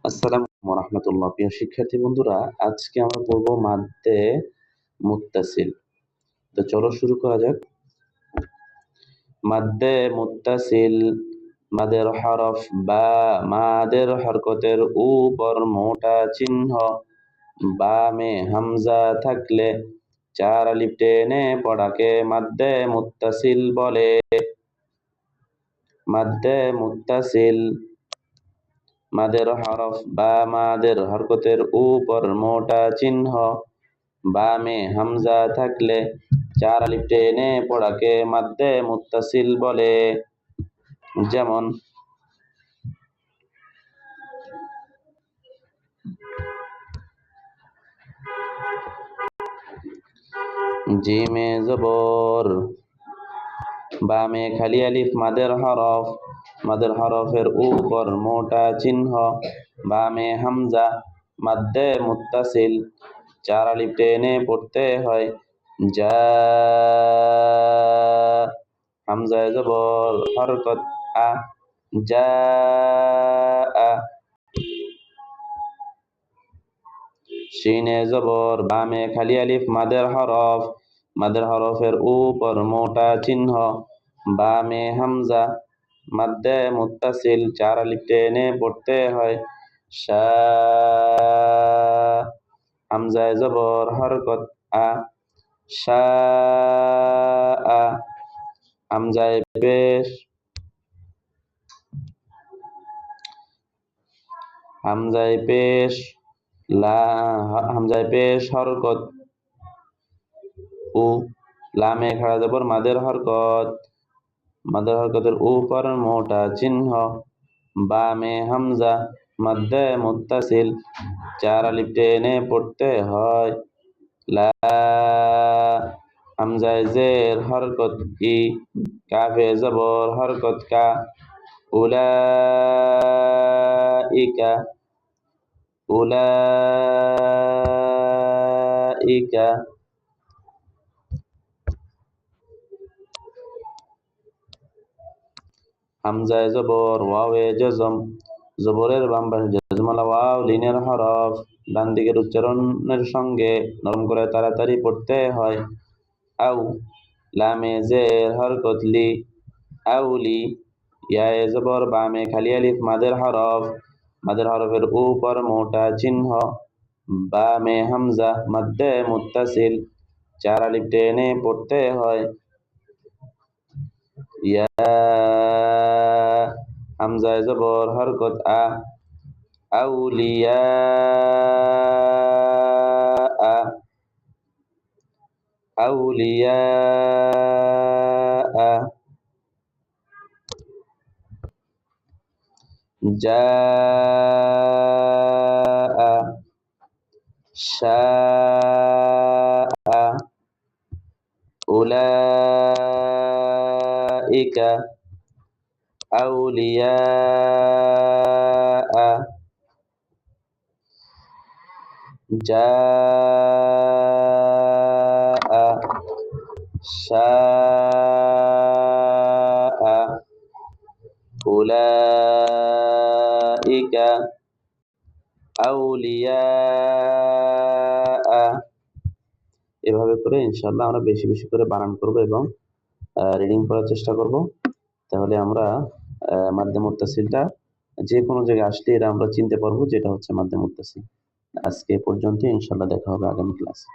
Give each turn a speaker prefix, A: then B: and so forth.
A: আসসালামু আলাইকুম রাহমাতুল্লাহ। প্রিয় শিক্ষার্থী বন্ধুরা, আজকে আমরা পড়ব মাদ্দে মুত্তাসিল। তো চলো শুরু করা যাক। মাদ্দে মুত্তাসিল মাদের হরফ বা মাদের হরকতের উপর মোটা চিহ্ন বামে হামজা থাকলে চার আলিফ টেনে পড়াকে মাদ্দে মুত্তাসিল বলে। মাদ্দে মুত্তাসিল মাদের হরফ বা মাদের হরকতের উপর মোটা চিহ্ন বামে হামজা থাকলে চার আলিফ টেনে পড়াকে মাদ্দে মুত্তাসিল বলে। যেমন জিমে জবর বামে খালি আলিফ মাদের হরফের উপর মোটা চিহ্ন বামে হামজা মাদ্দে মুত্তাসিল চার আলিফ টেনে পড়তে হয়। যা হামজায় জবর হরকত আ যা আ। শিনে জবর বামে খালি আলিফ মাদের হরফের উপর মোটা চিহ্ন বামে হামজা মাদ্দে মুত্তাসিল চার আলিফ টেনে পড়তে হয়। শা হামজায় জবর হরকত আ শা আ। হামজায় পেশ হরকত উ লামে খাড়া জবর মাদের হরকতের উপর মোটা চিহ্ন বামে হামজা মাদ্দে মুত্তাসিল চার আলিফ টেনে পড়তে হয়। লা হামজায় জের হরকত ই কাফে জবর হরকত কা উলাইকা। হামজায় জবর ওয়াওয়ে জজম জবরের বাম পাশে জজমালা ওয়াও লিনের হরফ ডান দিকের উচ্চারণের সঙ্গে নরম করে তাড়াতাড়ি পড়তে হয়। আউ লামে জের হরকত লি আউলি। ইয়ায়ে জবর বামে খালি আলিফ মাদের হরফের উপর মোটা চিহ্ন বামে হামজা মাদ্দে মুত্তাসিল চার আলিফ টেনে পড়তে হয়। ইয়া হামজায় জবর হরকত আ আউলিয়া আউলিয়া। জা শা উলাইকা আউলিয়া। জা শা উলাইকা আউলিয়া। এভাবে করে ইনশাআল্লাহ আমরা বেশি বেশি করে বানান করব এবং রিডিং করার চেষ্টা করব। তাহলে আমরা মাদ্দে মুত্তাসিলটা যে কোনো জায়গায় আসলে এটা আমরা চিনতে পারবো যেটা হচ্ছে মাদ্দে মুত্তাসিল। আজকে এ পর্যন্ত, ইনশাআল্লাহ দেখা হবে আগামী ক্লাসে।